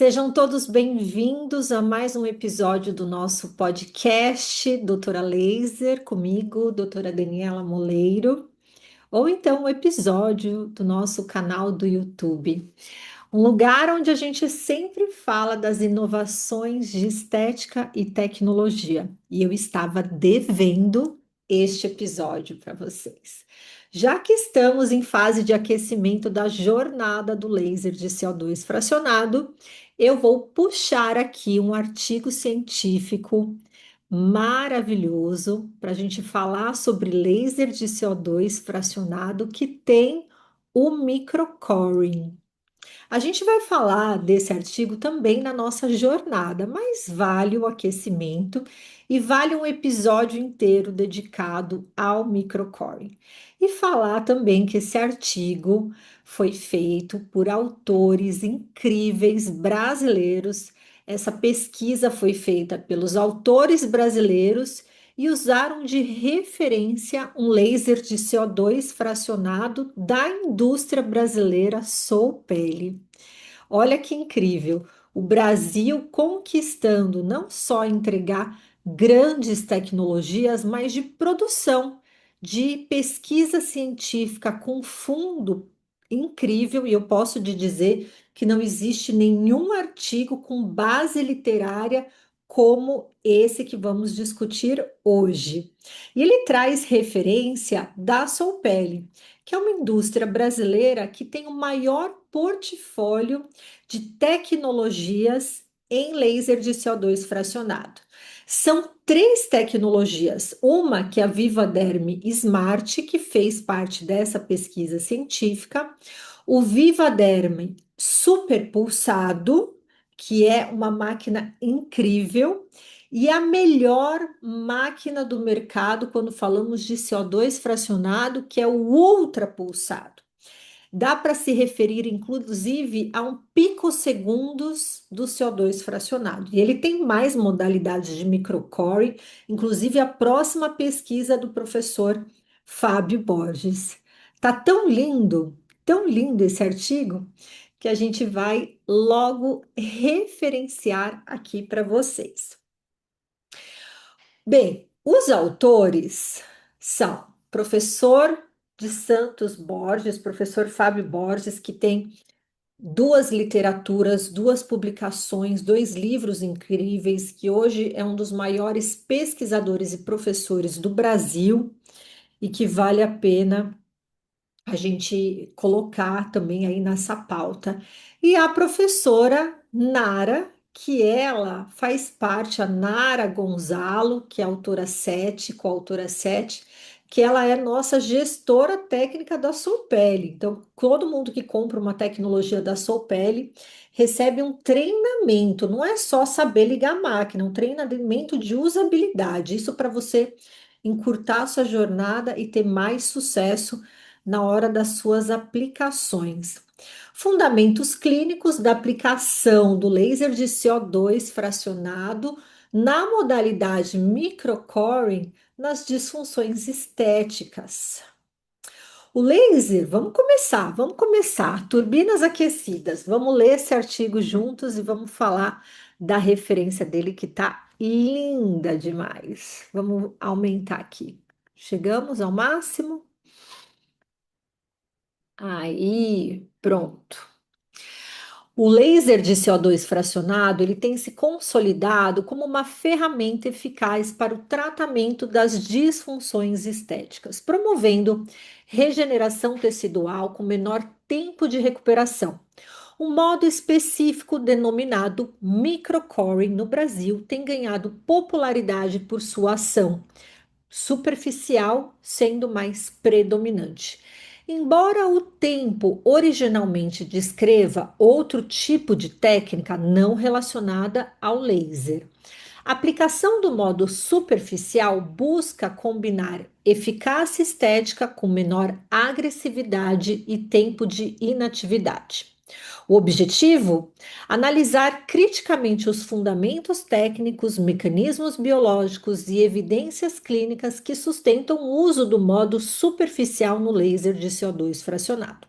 Sejam todos bem-vindos a mais um episódio do nosso podcast Doutora Laser, comigo, doutora Daniela Moleiro, ou então um episódio do nosso canal do YouTube. Um lugar onde a gente sempre fala das inovações de estética e tecnologia. E eu estava devendo este episódio para vocês. Já que estamos em fase de aquecimento da jornada do laser de CO2 fracionado, eu vou puxar aqui um artigo científico maravilhoso para a gente falar sobre laser de CO2 fracionado que tem o microcoring. A gente vai falar desse artigo também na nossa jornada, mas vale o aquecimento e vale um episódio inteiro dedicado ao microcoring. E falar também que esse artigo foi feito por autores incríveis brasileiros. Essa pesquisa foi feita pelos autores brasileiros e usaram de referência um laser de CO2 fracionado da indústria brasileira Soupele. Olha que incrível! O Brasil conquistando não só entregar grandes tecnologias, mas de produção, de pesquisa científica com fundo incrível, e eu posso te dizer que não existe nenhum artigo com base literária como esse que vamos discutir hoje. E ele traz referência da Soupele, que é uma indústria brasileira que tem o maior portfólio de tecnologias em laser de CO2 fracionado. São três tecnologias, uma que é a Vivaderm Smart, que fez parte dessa pesquisa científica, o Vivaderm Super Pulsado, que é uma máquina incrível, e a melhor máquina do mercado quando falamos de CO2 fracionado, que é o ultra pulsado. Dá para se referir, inclusive, a um picosegundos do CO2 fracionado. E ele tem mais modalidades de microcore, inclusive a próxima pesquisa do professor Fábio Borges. Tá tão lindo esse artigo, que a gente vai logo referenciar aqui para vocês. Bem, os autores são professor de Santos Borges, professor Fábio Borges, que tem duas literaturas, duas publicações, dois livros incríveis, que hoje é um dos maiores pesquisadores e professores do Brasil e que vale a pena a gente colocar também aí nessa pauta. E a professora Nara, que ela faz parte, a Nara Gonzalo, que é autora 7, coautora 7, que ela é nossa gestora técnica da Soupele. Então, todo mundo que compra uma tecnologia da Soupele recebe um treinamento, não é só saber ligar a máquina, é um treinamento de usabilidade. Isso para você encurtar a sua jornada e ter mais sucesso na hora das suas aplicações. Fundamentos clínicos da aplicação do laser de CO2 fracionado na modalidade microcoring nas disfunções estéticas. O laser, vamos começar. Turbinas aquecidas. Vamos ler esse artigo juntos e vamos falar da referência dele que tá linda demais. Vamos aumentar aqui. Chegamos ao máximo? Aí, pronto. O laser de CO2 fracionado, ele tem se consolidado como uma ferramenta eficaz para o tratamento das disfunções estéticas, promovendo regeneração tecidual com menor tempo de recuperação. Um modo específico denominado microcoring no Brasil tem ganhado popularidade por sua ação superficial sendo mais predominante. Embora o tempo originalmente descreva outro tipo de técnica não relacionada ao laser, a aplicação do modo superficial busca combinar eficácia estética com menor agressividade e tempo de inatividade. O objetivo? Analisar criticamente os fundamentos técnicos, mecanismos biológicos e evidências clínicas que sustentam o uso do modo superficial no laser de CO2 fracionado.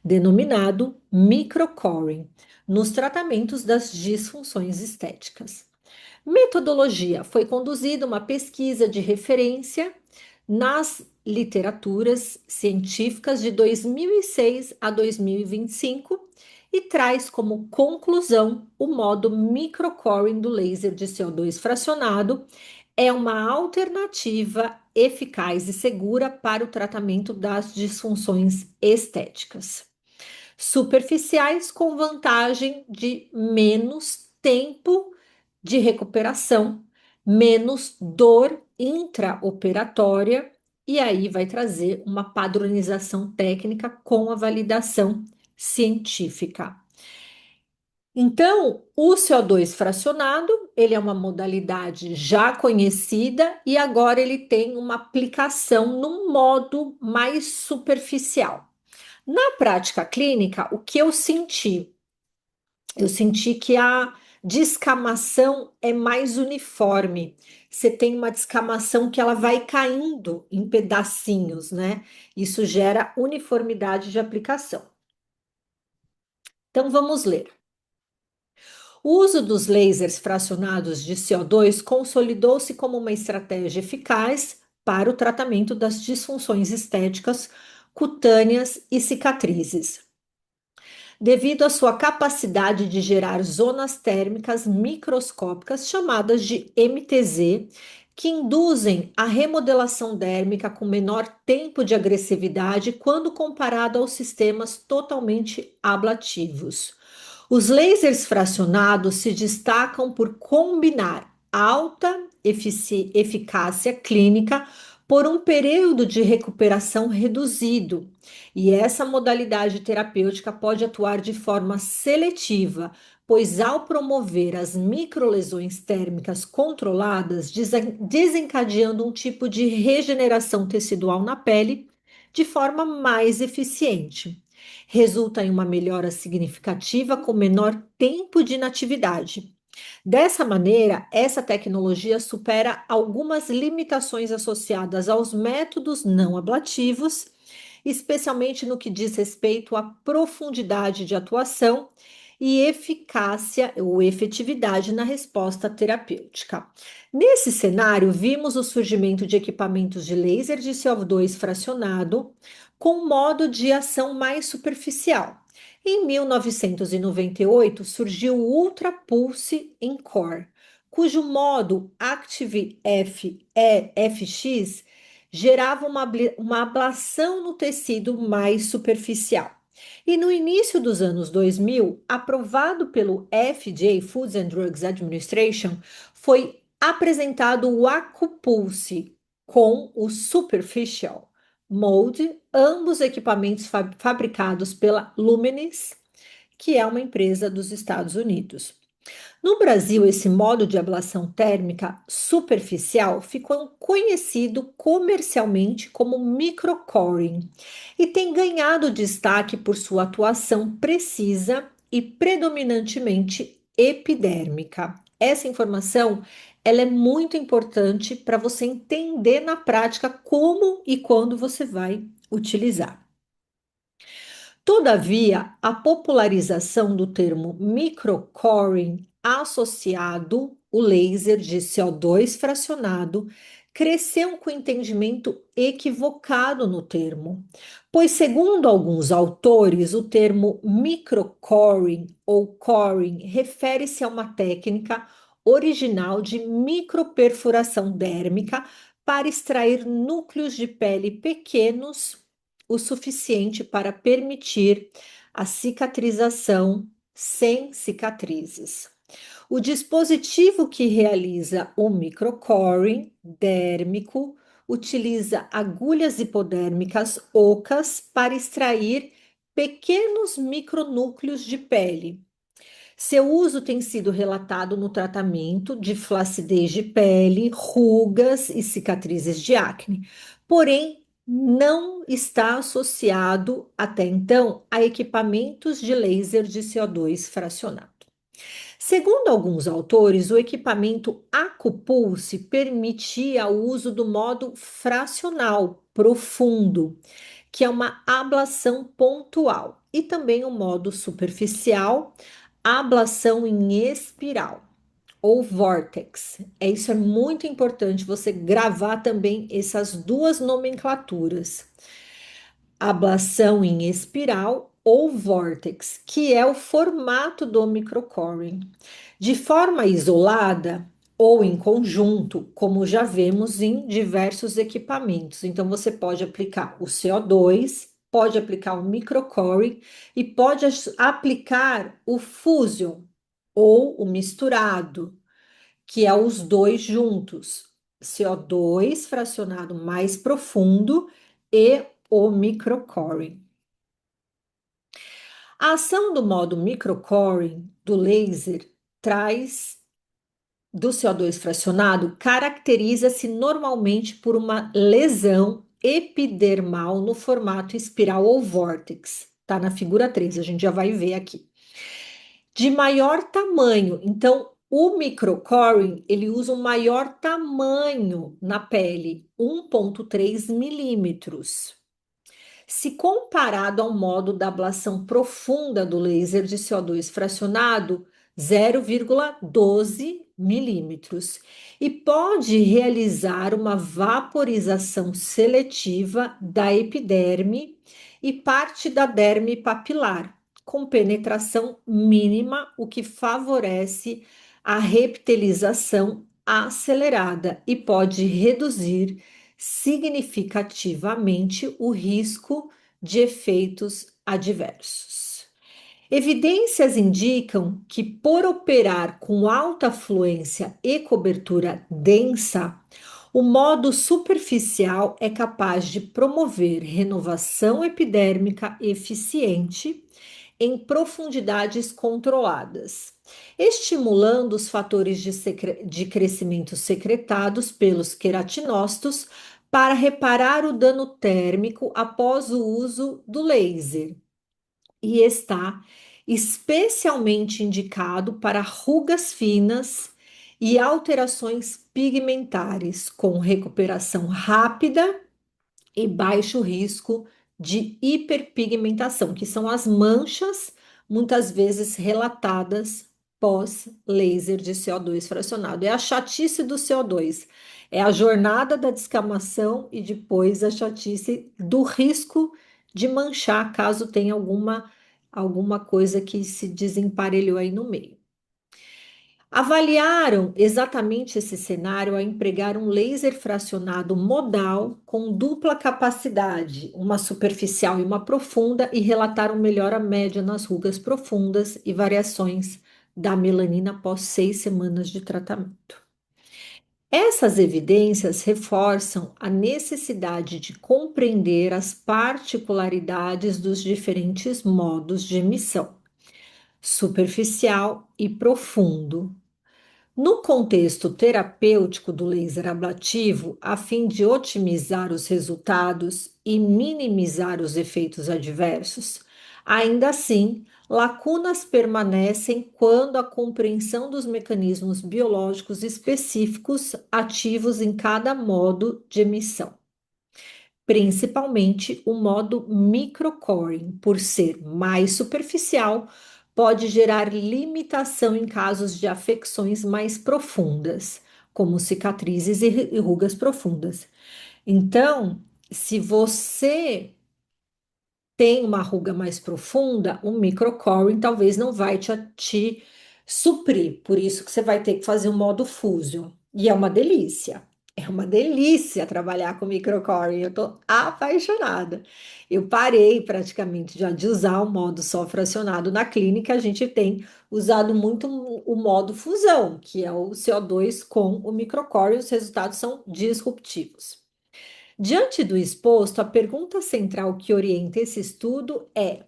denominado microcoring, nos tratamentos das disfunções estéticas. Metodologia: foi conduzida uma pesquisa de referência nas literaturas científicas de 2006 a 2025 e traz como conclusão o modo microcoring do laser de CO2 fracionado é uma alternativa eficaz e segura para o tratamento das disfunções estéticas superficiais, com vantagem de menos tempo de recuperação, menos dor intraoperatória, e aí vai trazer uma padronização técnica com a validação científica. Então, o CO2 fracionado, ele é uma modalidade já conhecida e agora ele tem uma aplicação num modo mais superficial. Na prática clínica, o que eu senti? Eu senti que a descamação é mais uniforme. Você tem uma descamação que ela vai caindo em pedacinhos, né? Isso gera uniformidade de aplicação. Então vamos ler. O uso dos lasers fracionados de CO2 consolidou-se como uma estratégia eficaz para o tratamento das disfunções estéticas cutâneas e cicatrizes, devido à sua capacidade de gerar zonas térmicas microscópicas chamadas de MTZ, que induzem a remodelação dérmica com menor tempo de agressividade quando comparado aos sistemas totalmente ablativos. Os lasers fracionados se destacam por combinar alta eficácia clínica por um período de recuperação reduzido, e essa modalidade terapêutica pode atuar de forma seletiva, pois ao promover as microlesões térmicas controladas, desencadeando um tipo de regeneração tecidual na pele de forma mais eficiente. Resulta em uma melhora significativa com menor tempo de inatividade. Dessa maneira, essa tecnologia supera algumas limitações associadas aos métodos não ablativos, especialmente no que diz respeito à profundidade de atuação e eficácia ou efetividade na resposta terapêutica. Nesse cenário, vimos o surgimento de equipamentos de laser de CO2 fracionado com modo de ação mais superficial. Em 1998, surgiu o Ultra Pulse Encore, cujo modo Active-FX gerava uma ablação no tecido mais superficial. E no início dos anos 2000, aprovado pelo FDA, Foods and Drugs Administration, foi apresentado o Acupulse com o Superficial Mode, ambos equipamentos fabricados pela Lumenis, que é uma empresa dos Estados Unidos. No Brasil, esse modo de ablação térmica superficial ficou conhecido comercialmente como microcoring e tem ganhado destaque por sua atuação precisa e predominantemente epidérmica. Essa informação ela é muito importante para você entender na prática como e quando você vai utilizar. Todavia, a popularização do termo microcoring associado o laser de CO2 fracionado cresceu com entendimento equivocado no termo, pois, segundo alguns autores, o termo microcoring ou coring refere-se a uma técnica original de microperfuração dérmica para extrair núcleos de pele pequenos o suficiente para permitir a cicatrização sem cicatrizes. O dispositivo que realiza o microcoring dérmico utiliza agulhas hipodérmicas ocas para extrair pequenos micronúcleos de pele. Seu uso tem sido relatado no tratamento de flacidez de pele, rugas e cicatrizes de acne, porém não está associado até então a equipamentos de laser de CO2 fracionado. Segundo alguns autores, o equipamento Acupulse permitia o uso do modo fracional profundo, que é uma ablação pontual, e também o modo superficial, ablação em espiral ou vortex. Isso é muito importante você gravar também essas duas nomenclaturas. Ablação em espiral ou vortex, que é o formato do microcoring. De forma isolada ou em conjunto, como já vemos em diversos equipamentos. Então, você pode aplicar o CO2, pode aplicar o microcoring e pode aplicar o fusion ou o misturado, que é os dois juntos. CO2 fracionado mais profundo e o microcoring. A ação do modo microcoring do laser traz do CO2 fracionado caracteriza-se normalmente por uma lesão epidermal no formato espiral ou vórtex. Tá na figura 3, a gente já vai ver aqui. De maior tamanho, então o microcoring, ele usa um maior tamanho na pele, 1,3 milímetros. Se comparado ao modo da ablação profunda do laser de CO2 fracionado, 0,12 milímetros, e pode realizar uma vaporização seletiva da epiderme e parte da derme papilar, com penetração mínima, o que favorece a reptilização acelerada e pode reduzir significativamente o risco de efeitos adversos. Evidências indicam que, por operar com alta fluência e cobertura densa, o modo superficial é capaz de promover renovação epidérmica eficiente em profundidades controladas, estimulando os fatores de crescimento secretados pelos queratinócitos para reparar o dano térmico após o uso do laser, e está especialmente indicado para rugas finas e alterações pigmentares, com recuperação rápida e baixo risco de hiperpigmentação, que são as manchas muitas vezes relatadas pós laser de CO2 fracionado. É a chatice do CO2, é a jornada da descamação e depois a chatice do risco de manchar caso tenha alguma coisa que se desemparelhou aí no meio. Avaliaram exatamente esse cenário a empregar um laser fracionado modal com dupla capacidade, uma superficial e uma profunda, e relataram melhora média nas rugas profundas e variações da melanina após 6 semanas de tratamento. Essas evidências reforçam a necessidade de compreender as particularidades dos diferentes modos de emissão, superficial e profundo, no contexto terapêutico do laser ablativo, a fim de otimizar os resultados e minimizar os efeitos adversos, ainda assim, lacunas permanecem quando a compreensão dos mecanismos biológicos específicos ativos em cada modo de emissão, principalmente o modo microcoring, por ser mais superficial, pode gerar limitação em casos de afecções mais profundas, como cicatrizes e rugas profundas. Então, se você tem uma ruga mais profunda, o microcoring talvez não vai te suprir. Por isso que você vai ter que fazer um modo Fusion. E é uma delícia. É uma delícia trabalhar com microcoring. Eu tô apaixonada. Eu parei praticamente já de usar o modo só fracionado na clínica. A gente tem usado muito o modo fusão, que é o CO2 com o microcoring. Os resultados são disruptivos. Diante do exposto, a pergunta central que orienta esse estudo é: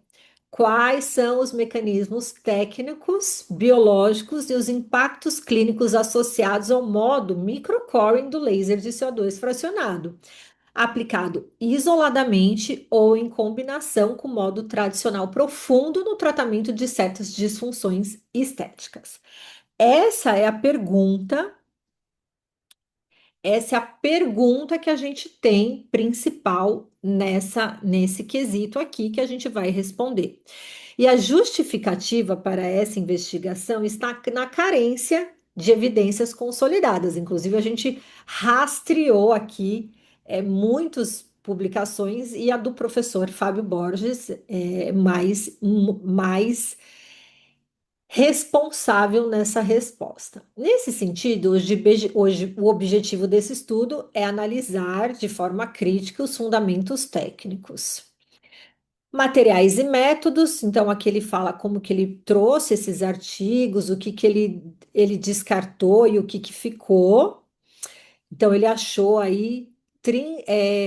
quais são os mecanismos técnicos, biológicos e os impactos clínicos associados ao modo microcoring do laser de CO2 fracionado, aplicado isoladamente ou em combinação com o modo tradicional profundo no tratamento de certas disfunções estéticas? Essa é a pergunta Essa é a pergunta que a gente tem principal nesse quesito aqui que a gente vai responder. E a justificativa para essa investigação está na carência de evidências consolidadas. Inclusive, a gente rastreou aqui muitas publicações e a do professor Fábio Borges é mais responsável nessa resposta. Nesse sentido, hoje o objetivo desse estudo é analisar de forma crítica os fundamentos técnicos. Materiais e métodos, então aqui ele fala como que ele trouxe esses artigos, o que que ele descartou e o que ficou. Então ele achou aí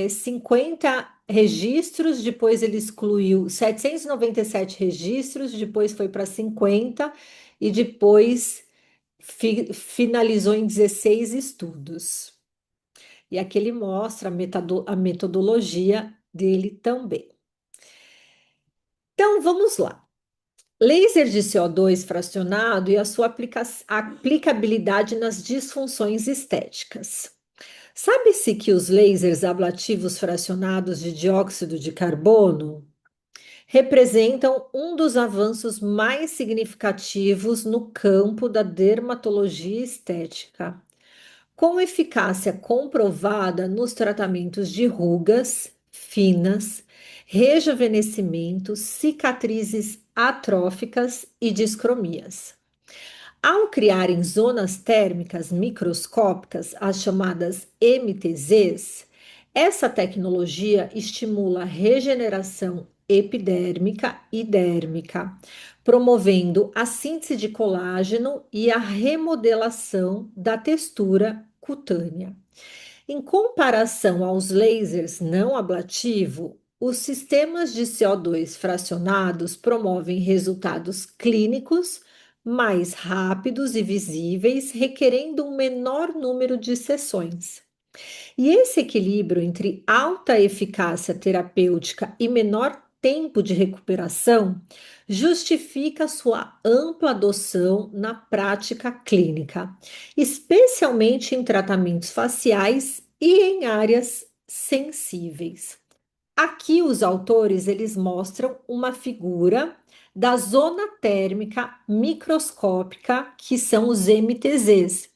50 registros, depois ele excluiu 797 registros, depois foi para 50 e depois finalizou em 16 estudos. E aqui ele mostra a metodologia dele também. Então vamos lá. Laser de CO2 fracionado e a sua aplicabilidade nas disfunções estéticas. Sabe-se que os lasers ablativos fracionados de dióxido de carbono representam um dos avanços mais significativos no campo da dermatologia estética, com eficácia comprovada nos tratamentos de rugas finas, rejuvenescimento, cicatrizes atróficas e discromias. Ao criarem zonas térmicas microscópicas, as chamadas MTZs, essa tecnologia estimula a regeneração epidérmica e dérmica, promovendo a síntese de colágeno e a remodelação da textura cutânea. Em comparação aos lasers não ablativo, os sistemas de CO2 fracionados promovem resultados clínicos mais rápidos e visíveis, requerendo um menor número de sessões. E esse equilíbrio entre alta eficácia terapêutica e menor tempo de recuperação justifica sua ampla adoção na prática clínica, especialmente em tratamentos faciais e em áreas sensíveis. Aqui os autores eles mostram uma figura da zona térmica microscópica, que são os MTZs,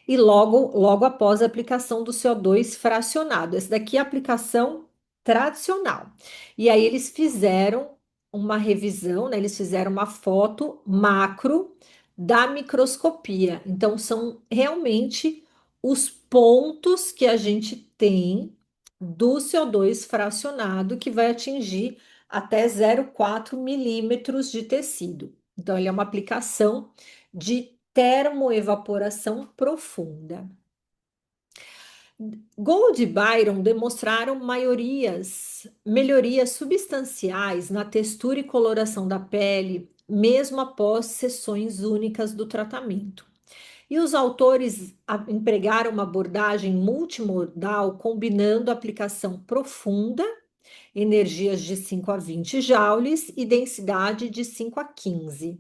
e logo após a aplicação do CO2 fracionado. Essa daqui é a aplicação tradicional. E aí eles fizeram uma revisão, né? Eles fizeram uma foto macro da microscopia. Então, são realmente os pontos que a gente tem do CO2 fracionado que vai atingir até 0,4 milímetros de tecido. Então, ele é uma aplicação de termoevaporação profunda. Gold e Byron demonstraram melhorias substanciais na textura e coloração da pele, mesmo após sessões únicas do tratamento. E os autores empregaram uma abordagem multimodal, combinando aplicação profunda, energias de 5 a 20 joules e densidade de 5 a 15.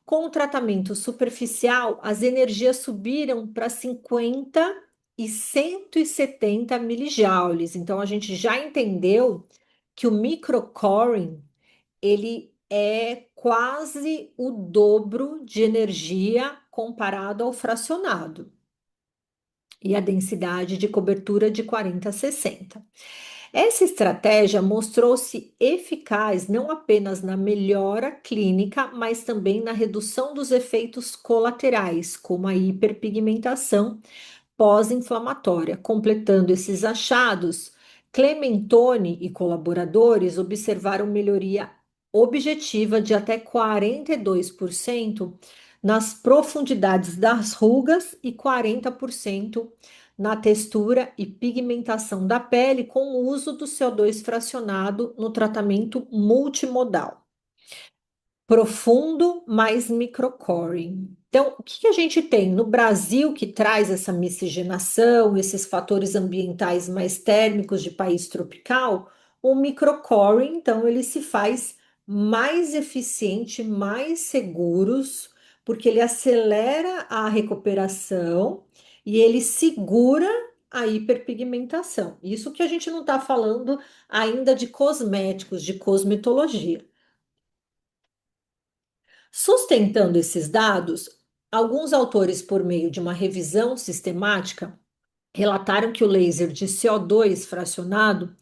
Com o tratamento superficial, as energias subiram para 50 e 170 milijoules. Então, a gente já entendeu que o microcoring, ele é quase o dobro de energia comparado ao fracionado. E a densidade de cobertura de 40 a 60. Essa estratégia mostrou-se eficaz não apenas na melhora clínica, mas também na redução dos efeitos colaterais, como a hiperpigmentação pós-inflamatória. Completando esses achados, Clementoni e colaboradores observaram melhoria objetiva de até 42% nas profundidades das rugas e 40% na textura e pigmentação da pele com o uso do CO2 fracionado no tratamento multimodal. Profundo mais microcoring. Então, o que a gente tem no Brasil que traz essa miscigenação, esses fatores ambientais mais térmicos de país tropical? O microcoring, então, ele se faz mais eficiente, mais seguros, porque ele acelera a recuperação e ele segura a hiperpigmentação. Isso que a gente não está falando ainda de cosméticos, de cosmetologia. Sustentando esses dados, alguns autores, por meio de uma revisão sistemática, relataram que o laser de CO2 fracionado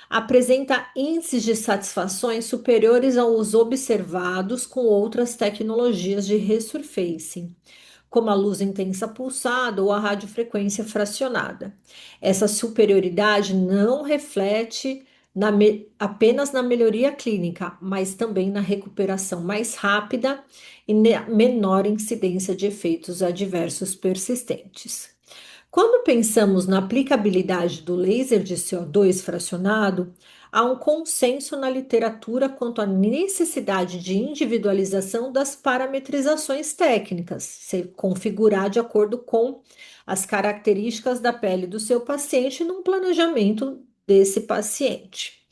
apresenta índices de satisfações superiores aos observados com outras tecnologias de resurfacing, como a luz intensa pulsada ou a radiofrequência fracionada. Essa superioridade não reflete apenas na melhoria clínica, mas também na recuperação mais rápida e menor incidência de efeitos adversos persistentes. Quando pensamos na aplicabilidade do laser de CO2 fracionado, há um consenso na literatura quanto à necessidade de individualização das parametrizações técnicas, se configurar de acordo com as características da pele do seu paciente num planejamento desse paciente.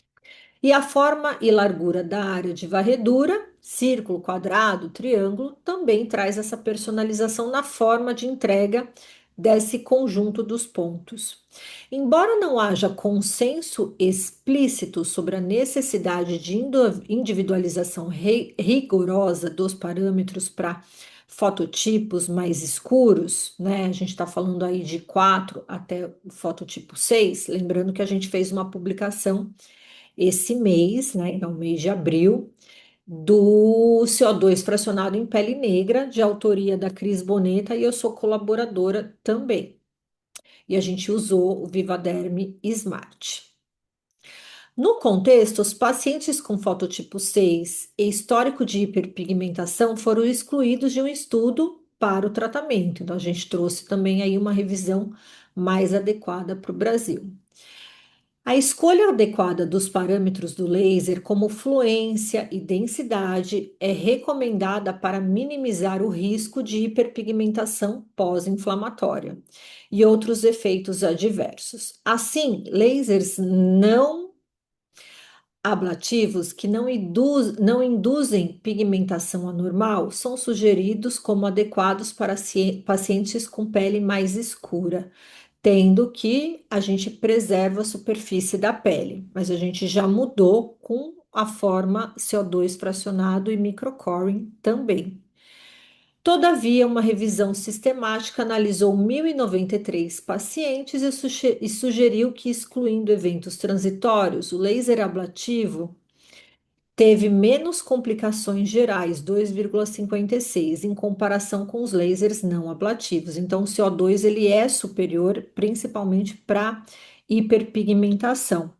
E a forma e largura da área de varredura, círculo, quadrado, triângulo, também traz essa personalização na forma de entrega desse conjunto dos pontos. Embora não haja consenso explícito sobre a necessidade de individualização rigorosa dos parâmetros para fototipos mais escuros, né? A gente está falando aí de 4 até o fototipo 6, lembrando que a gente fez uma publicação esse mês, né, é o mês de abril, do CO2 fracionado em pele negra, de autoria da Cris Boneta, e eu sou colaboradora também. E a gente usou o Vivaderm Smart. No contexto, os pacientes com fototipo 6 e histórico de hiperpigmentação foram excluídos de um estudo para o tratamento. Então, a gente trouxe também aí uma revisão mais adequada para o Brasil. A escolha adequada dos parâmetros do laser, como fluência e densidade, é recomendada para minimizar o risco de hiperpigmentação pós-inflamatória e outros efeitos adversos. Assim, lasers não ablativos que não induzem pigmentação anormal são sugeridos como adequados para pacientes com pele mais escura, tendo que a gente preserva a superfície da pele, mas a gente já mudou com a forma CO2 fracionado e microcoring também. Todavia, uma revisão sistemática analisou 1.093 pacientes e sugeriu que, excluindo eventos transitórios, o laser ablativo teve menos complicações gerais, 2,56, em comparação com os lasers não ablativos. Então, o CO2 ele é superior, principalmente para hiperpigmentação.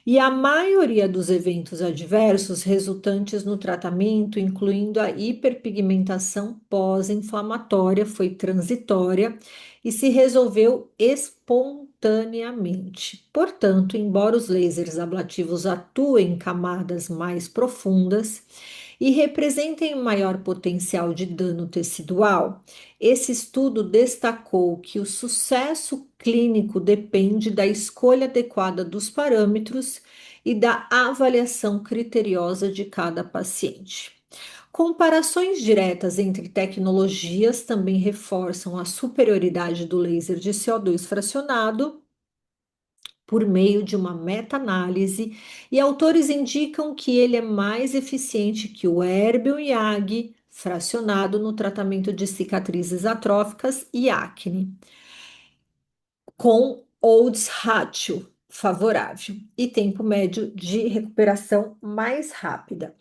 E a maioria dos eventos adversos resultantes no tratamento, incluindo a hiperpigmentação pós-inflamatória, foi transitória e se resolveu espontaneamente. Portanto, embora os lasers ablativos atuem em camadas mais profundas e representem maior potencial de dano tecidual, esse estudo destacou que o sucesso clínico depende da escolha adequada dos parâmetros e da avaliação criteriosa de cada paciente. Comparações diretas entre tecnologias também reforçam a superioridade do laser de CO2 fracionado por meio de uma meta-análise, e autores indicam que ele é mais eficiente que o Erbil-Yaghi fracionado no tratamento de cicatrizes atróficas e acne, com odds ratio favorável e tempo médio de recuperação mais rápida.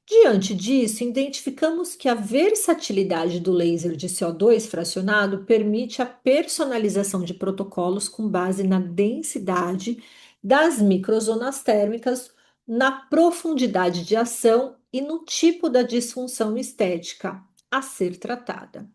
Diante disso, identificamos que a versatilidade do laser de CO2 fracionado permite a personalização de protocolos com base na densidade das microzonas térmicas, na profundidade de ação e no tipo da disfunção estética a ser tratada.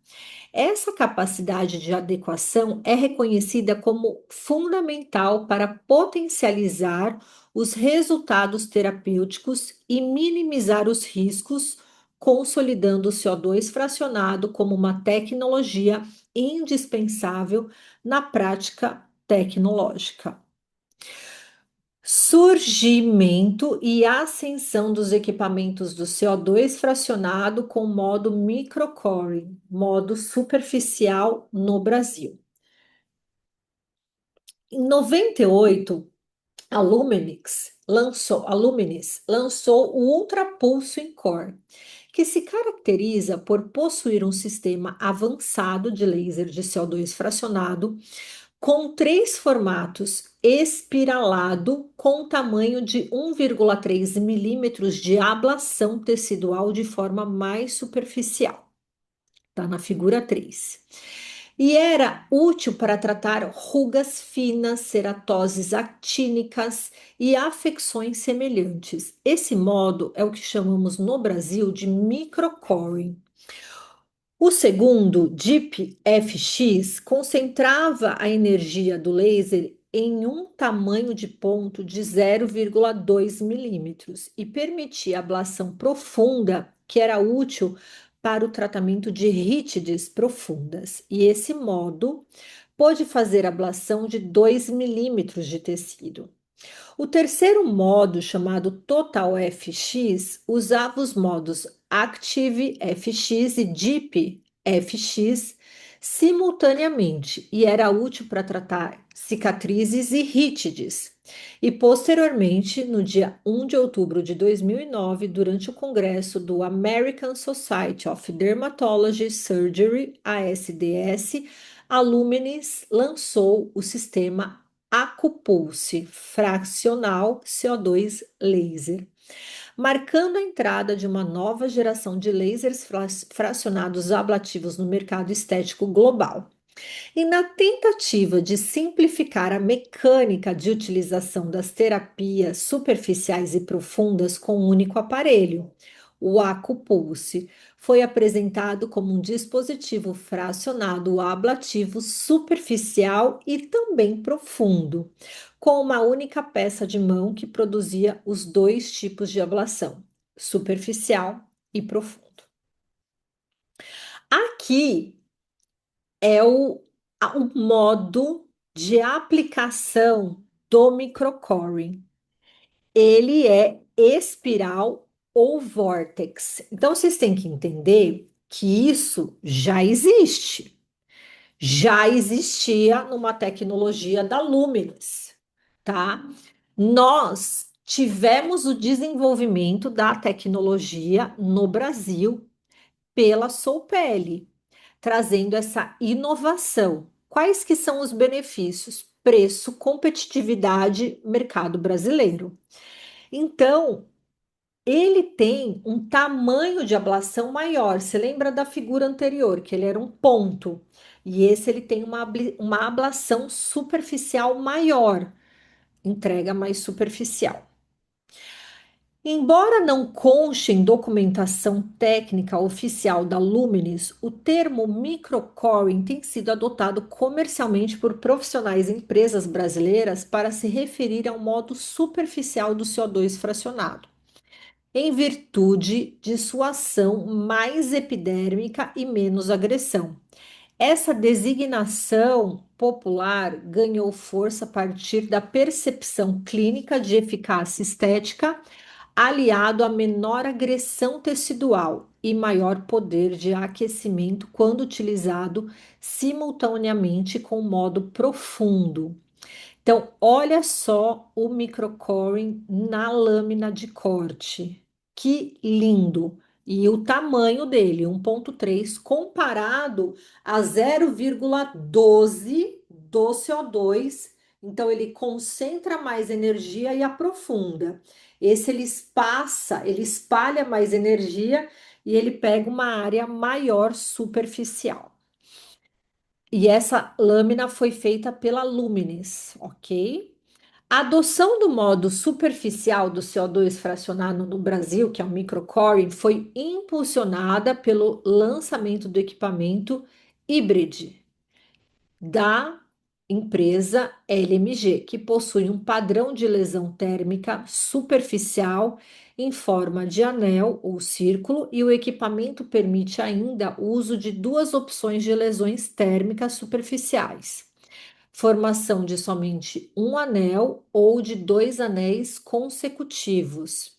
Essa capacidade de adequação é reconhecida como fundamental para potencializar os resultados terapêuticos e minimizar os riscos, consolidando o CO2 fracionado como uma tecnologia indispensável na prática tecnológica. Surgimento e ascensão dos equipamentos do CO2 fracionado com modo microcoring, modo superficial no Brasil. Em 98, a Luminis lançou o Ultra Pulse Core, que se caracteriza por possuir um sistema avançado de laser de CO2 fracionado com três formatos: espiralado com tamanho de 1,3 milímetros de ablação tecidual de forma mais superficial. Está na figura 3. E era útil para tratar rugas finas, ceratoses actínicas e afecções semelhantes. Esse modo é o que chamamos no Brasil de microcoring. O segundo, Deep FX, concentrava a energia do laser em um tamanho de ponto de 0,2 milímetros e permitia ablação profunda, que era útil para o tratamento de rítides profundas. E esse modo pôde fazer ablação de 2 milímetros de tecido. O terceiro modo, chamado Total FX, usava os modos Active FX e Deep FX simultaneamente e era útil para tratar cicatrizes e rítides. E posteriormente, no dia 1 de outubro de 2009, durante o congresso do American Society of Dermatology Surgery, ASDS, a Lumenis lançou o sistema Acupulse fraccional CO2 laser, marcando a entrada de uma nova geração de lasers fracionados ablativos no mercado estético global. E na tentativa de simplificar a mecânica de utilização das terapias superficiais e profundas com um único aparelho, o Acupulse foi apresentado como um dispositivo fracionado ablativo superficial e também profundo, com uma única peça de mão que produzia os dois tipos de ablação, superficial e profundo. Aqui é o modo de aplicação do microcoring. Ele é espiral ou vortex. Então, vocês têm que entender que isso já existe. Já existia numa tecnologia da Luminis, tá? Nós tivemos o desenvolvimento da tecnologia no Brasil pela Soupele, trazendo essa inovação. Quais que são os benefícios? Preço, competitividade, mercado brasileiro. Então, ele tem um tamanho de ablação maior. Você lembra da figura anterior, que ele era um ponto. E esse ele tem uma ablação superficial maior, entrega mais superficial. Embora não conste em documentação técnica oficial da Luminis, o termo microcoring tem sido adotado comercialmente por profissionais e empresas brasileiras para se referir ao modo superficial do CO2 fracionado, em virtude de sua ação mais epidérmica e menos agressão. Essa designação popular ganhou força a partir da percepção clínica de eficácia estética, aliado a menor agressão tecidual e maior poder de aquecimento quando utilizado simultaneamente com modo profundo. Então, olha só o microcoring na lâmina de corte. Que lindo! E o tamanho dele, 1,3, comparado a 0,12 do CO2. Então, ele concentra mais energia e aprofunda. Esse ele espalha mais energia e ele pega uma área maior superficial. E essa lâmina foi feita pela Luminis, ok? A adoção do modo superficial do CO2 fracionado no Brasil, que é o microcoring, foi impulsionada pelo lançamento do equipamento Hybrid da empresa LMG, que possui um padrão de lesão térmica superficial em forma de anel ou círculo, e o equipamento permite ainda o uso de duas opções de lesões térmicas superficiais: formação de somente um anel ou de dois anéis consecutivos.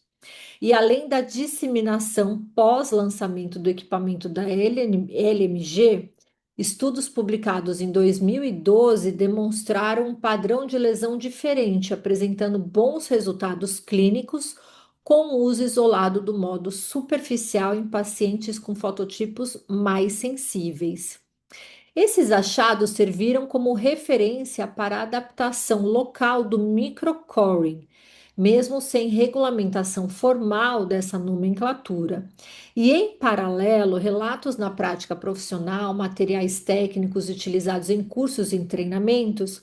E além da disseminação pós-lançamento do equipamento da LMG, Estudos publicados em 2012 demonstraram um padrão de lesão diferente, apresentando bons resultados clínicos com o uso isolado do modo superficial em pacientes com fototipos mais sensíveis. Esses achados serviram como referência para a adaptação local do microcoring, mesmo sem regulamentação formal dessa nomenclatura. E, em paralelo, relatos na prática profissional, materiais técnicos utilizados em cursos e treinamentos,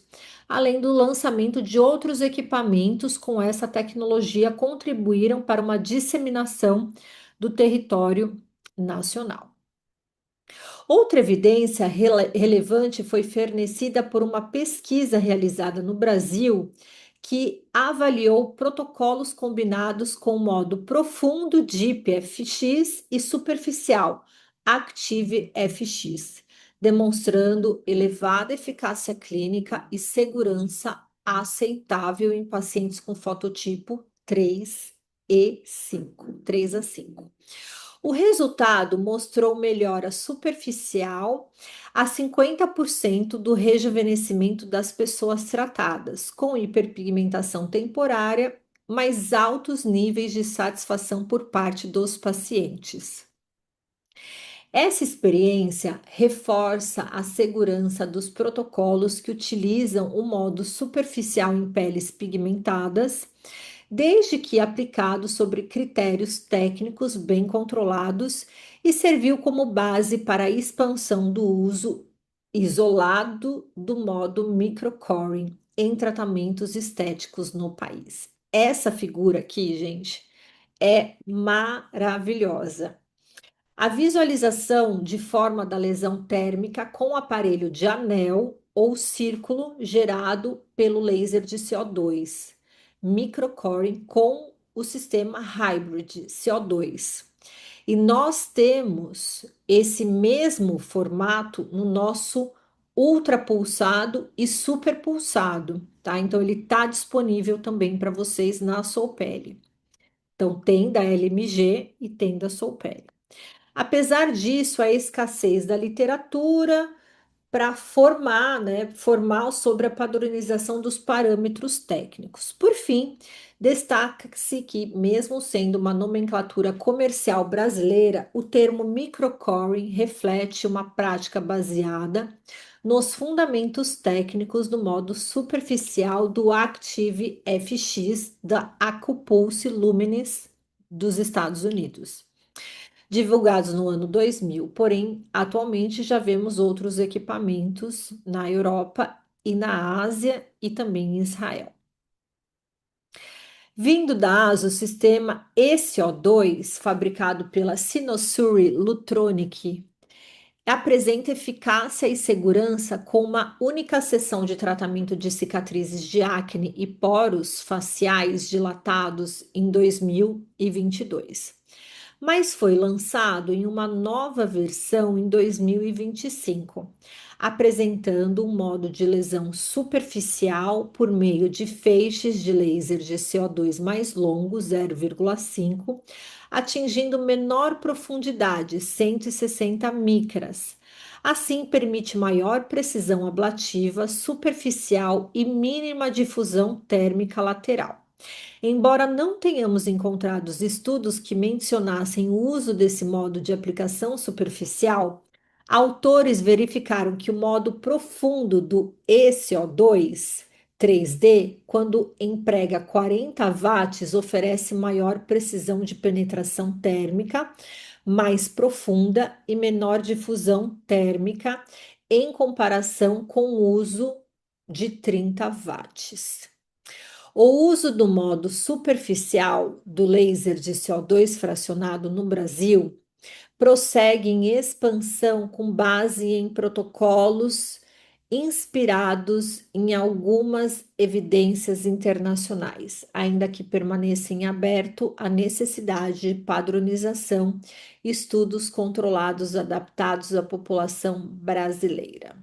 além do lançamento de outros equipamentos com essa tecnologia, contribuíram para uma disseminação do território nacional. Outra evidência relevante foi fornecida por uma pesquisa realizada no Brasil que avaliou protocolos combinados com modo profundo DeepFX e superficial ActiveFX, demonstrando elevada eficácia clínica e segurança aceitável em pacientes com fototipo 3 e 5, 3 a 5. O resultado mostrou melhora superficial a 50% do rejuvenescimento das pessoas tratadas, com hiperpigmentação temporária, mas altos níveis de satisfação por parte dos pacientes. Essa experiência reforça a segurança dos protocolos que utilizam o modo superficial em peles pigmentadas, desde que aplicado sobre critérios técnicos bem controlados e serviu como base para a expansão do uso isolado do modo microcoring em tratamentos estéticos no país. Essa figura aqui, gente, é maravilhosa. A visualização de forma da lesão térmica com aparelho de anel ou círculo gerado pelo laser de CO2, microcoring com o sistema hybrid CO2. E nós temos esse mesmo formato no nosso ultrapulsado e superpulsado, tá? Então ele está disponível também para vocês na Soulpele. Então tem da LMG e tem da Soulpele. Apesar disso, a escassez da literatura para formar, né, formal sobre a padronização dos parâmetros técnicos. Por fim, destaca-se que, mesmo sendo uma nomenclatura comercial brasileira, o termo microcoring reflete uma prática baseada nos fundamentos técnicos do modo superficial do Active FX da Acupulse Luminis dos Estados Unidos, divulgados no ano 2000. Porém, atualmente já vemos outros equipamentos na Europa e na Ásia e também em Israel. Vindo da Ásia, o sistema ECO2, fabricado pela Sinosure Lutronic, apresenta eficácia e segurança com uma única sessão de tratamento de cicatrizes de acne e poros faciais dilatados em 2022, mas foi lançado em uma nova versão em 2025, apresentando um modo de lesão superficial por meio de feixes de laser de CO2 mais longo, 0,5, atingindo menor profundidade, 160 micras. Assim, permite maior precisão ablativa, superficial e mínima difusão térmica lateral. Embora não tenhamos encontrado estudos que mencionassem o uso desse modo de aplicação superficial, autores verificaram que o modo profundo do ECO2 3D, quando emprega 40 watts, oferece maior precisão de penetração térmica, mais profunda e menor difusão térmica em comparação com o uso de 30 watts. O uso do modo superficial do laser de CO2 fracionado no Brasil prossegue em expansão com base em protocolos inspirados em algumas evidências internacionais, ainda que permaneça em aberto a necessidade de padronização e estudos controlados adaptados à população brasileira.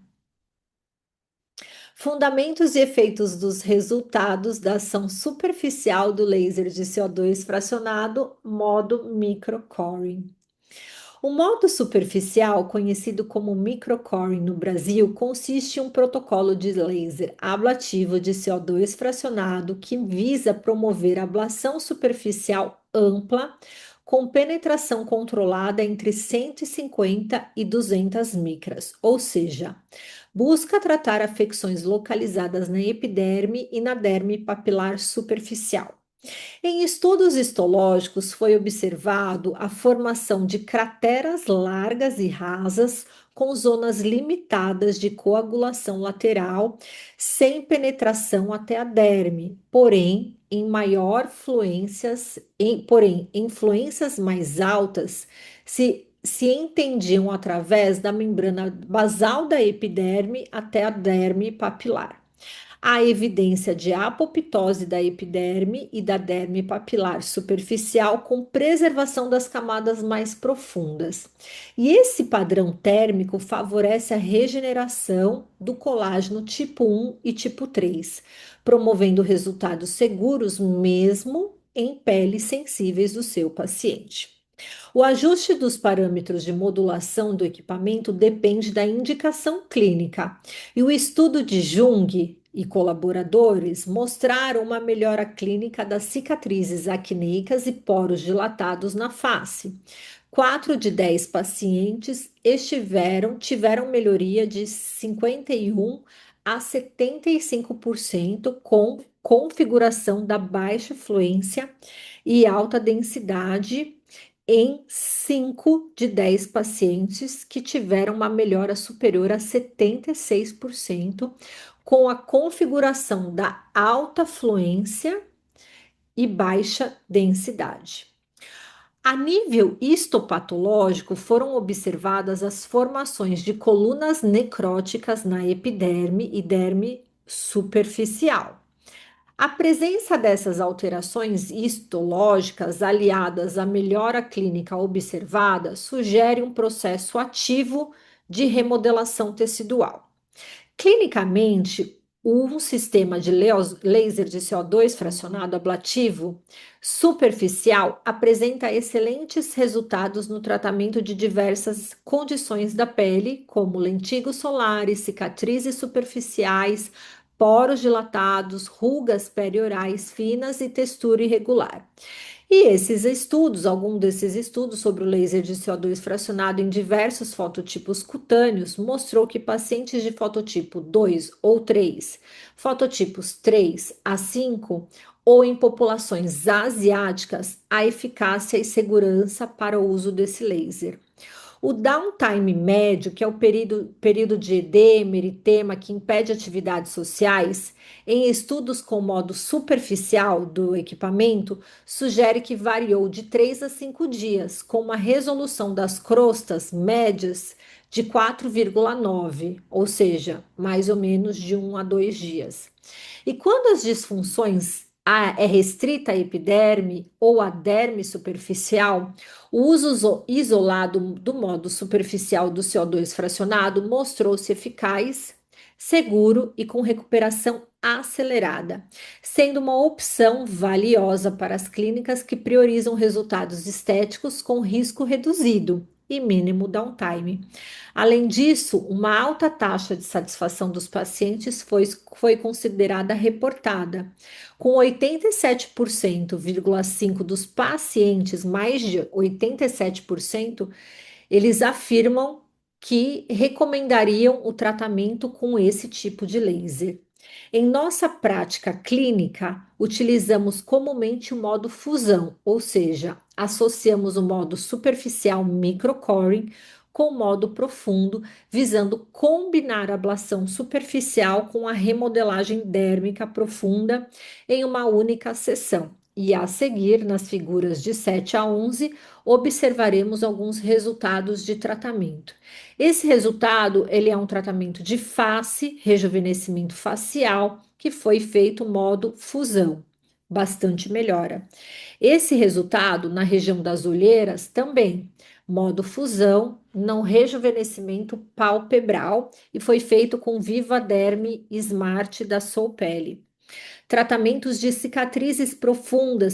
Fundamentos e efeitos dos resultados da ação superficial do laser de CO2 fracionado, modo microcoring. O modo superficial, conhecido como microcoring no Brasil, consiste em um protocolo de laser ablativo de CO2 fracionado que visa promover ablação superficial ampla com penetração controlada entre 150 e 200 micras, ou seja, busca tratar afecções localizadas na epiderme e na derme papilar superficial. Em estudos histológicos, foi observado a formação de crateras largas e rasas com zonas limitadas de coagulação lateral, sem penetração até a derme, porém, influências mais altas se entendiam através da membrana basal da epiderme até a derme papilar. Há evidência de apoptose da epiderme e da derme papilar superficial com preservação das camadas mais profundas. E esse padrão térmico favorece a regeneração do colágeno tipo 1 e tipo 3, promovendo resultados seguros mesmo em peles sensíveis do seu paciente. O ajuste dos parâmetros de modulação do equipamento depende da indicação clínica, e o estudo de Jung e colaboradores mostraram uma melhora clínica das cicatrizes acneicas e poros dilatados na face. 4 de 10 pacientes tiveram melhoria de 51 a 75% com configuração da baixa fluência e alta densidade em 5 de 10 pacientes que tiveram uma melhora superior a 76%, com a configuração da alta fluência e baixa densidade. A nível histopatológico, foram observadas as formações de colunas necróticas na epiderme e derme superficial. A presença dessas alterações histológicas, aliadas à melhora clínica observada, sugere um processo ativo de remodelação tecidual. Clinicamente, um sistema de laser de CO2 fracionado ablativo superficial apresenta excelentes resultados no tratamento de diversas condições da pele, como lentigos solares, cicatrizes superficiais, poros dilatados, rugas periorais finas e textura irregular. E algum desses estudos sobre o laser de CO2 fracionado em diversos fototipos cutâneos mostrou que pacientes de fototipo 2 ou 3, fototipos 3 a 5 ou em populações asiáticas, a eficácia e segurança para o uso desse laser. O downtime médio, que é o período de edema, eritema, que impede atividades sociais, em estudos com modo superficial do equipamento, sugere que variou de 3 a 5 dias, com uma resolução das crostas médias de 4,9, ou seja, mais ou menos de 1 a 2 dias. E quando as disfunções é restrita à epiderme ou à derme superficial, o uso isolado do modo superficial do CO2 fracionado mostrou-se eficaz, seguro e com recuperação acelerada, sendo uma opção valiosa para as clínicas que priorizam resultados estéticos com risco reduzido e mínimo downtime. Além disso, uma alta taxa de satisfação dos pacientes foi considerada reportada, com 87,5% dos pacientes, mais de 87%, eles afirmam que recomendariam o tratamento com esse tipo de laser. Em nossa prática clínica, utilizamos comumente o modo fusão, ou seja, associamos o modo superficial microcoring com o modo profundo, visando combinar a ablação superficial com a remodelagem dérmica profunda em uma única sessão. E a seguir, nas figuras de 7 a 11, observaremos alguns resultados de tratamento. Esse resultado, ele é um tratamento de face, rejuvenescimento facial, que foi feito modo fusão, bastante melhora. Esse resultado na região das olheiras também, modo fusão, não rejuvenescimento palpebral e foi feito com Viva Derme Smart da Soupele. Tratamentos de cicatrizes profundas,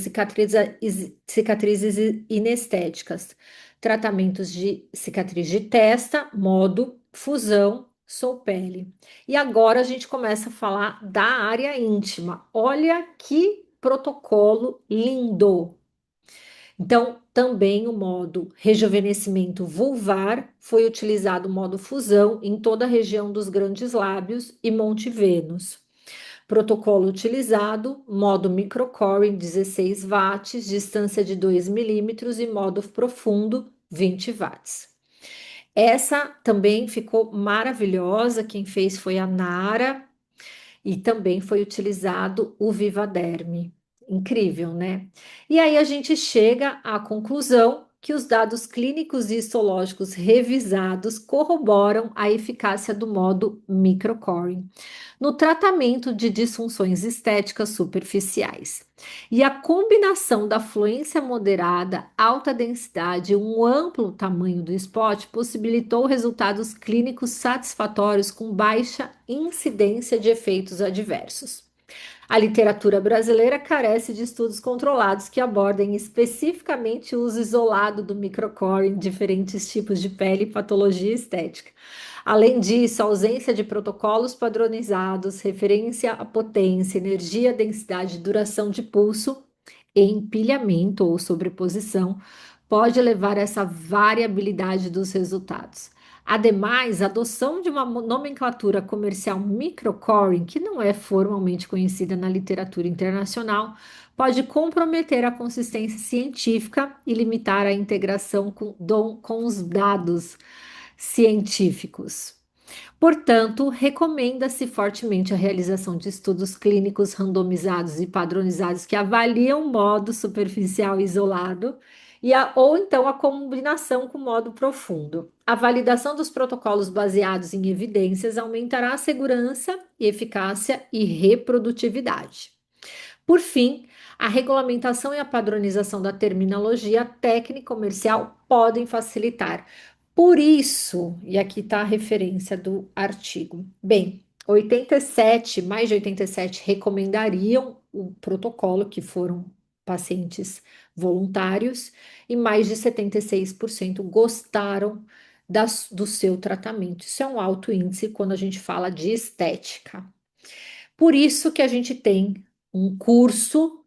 cicatrizes inestéticas. Tratamentos de cicatriz de testa, modo fusão, sou pele. E agora a gente começa a falar da área íntima. Olha que protocolo lindo! Então, também o modo rejuvenescimento vulvar foi utilizado o modo fusão em toda a região dos grandes lábios e Monte Vênus. Protocolo utilizado, modo microcoring 16 watts, distância de 2 milímetros e modo profundo 20 watts. Essa também ficou maravilhosa, quem fez foi a Nara e também foi utilizado o Vivaderm. Incrível, né? E aí a gente chega à conclusão que os dados clínicos e histológicos revisados corroboram a eficácia do modo microcoring no tratamento de disfunções estéticas superficiais. E a combinação da fluência moderada, alta densidade e um amplo tamanho do spot possibilitou resultados clínicos satisfatórios com baixa incidência de efeitos adversos. A literatura brasileira carece de estudos controlados que abordem especificamente o uso isolado do microcore em diferentes tipos de pele e patologia estética. Além disso, a ausência de protocolos padronizados, referência à potência, energia, densidade, duração de pulso e empilhamento ou sobreposição pode levar a essa variabilidade dos resultados. Ademais, a adoção de uma nomenclatura comercial microcoring, que não é formalmente conhecida na literatura internacional, pode comprometer a consistência científica e limitar a integração com os dados científicos. Portanto, recomenda-se fortemente a realização de estudos clínicos randomizados e padronizados que avaliam o modo superficial isolado ou então a combinação com o modo profundo. A validação dos protocolos baseados em evidências aumentará a segurança, eficácia e reprodutividade. Por fim, a regulamentação e a padronização da terminologia técnica e comercial podem facilitar. Por isso, e aqui está a referência do artigo. Bem, 87, mais de 87 recomendariam o protocolo, que foram pacientes voluntários, e mais de 76% gostaram do seu tratamento. Isso é um alto índice quando a gente fala de estética. Por isso que a gente tem um curso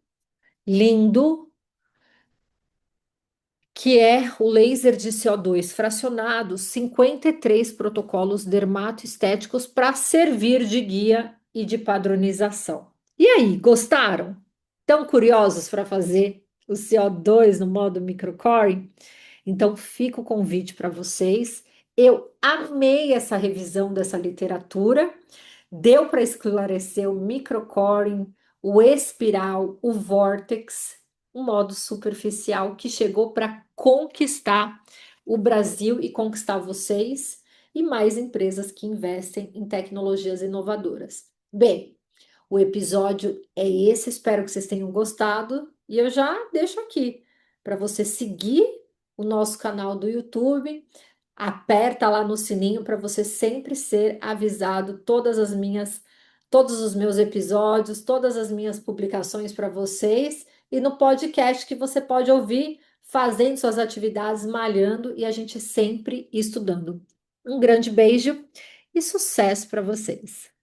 lindo, que é o laser de CO2 fracionado, 53 protocolos dermatoestéticos para servir de guia e de padronização. E aí, gostaram? Tão curiosos para fazer o CO2 no modo microcore? Então, fica o convite para vocês. Eu amei essa revisão dessa literatura. Deu para esclarecer o microcoring, o espiral, o vortex, um modo superficial que chegou para conquistar o Brasil e conquistar vocês e mais empresas que investem em tecnologias inovadoras. Bem, o episódio é esse, espero que vocês tenham gostado e eu já deixo aqui para você seguir o nosso canal do YouTube. Aperta lá no sininho para você sempre ser avisado todos os meus episódios, todas as minhas publicações para vocês e no podcast que você pode ouvir fazendo suas atividades, malhando e a gente sempre estudando. Um grande beijo e sucesso para vocês.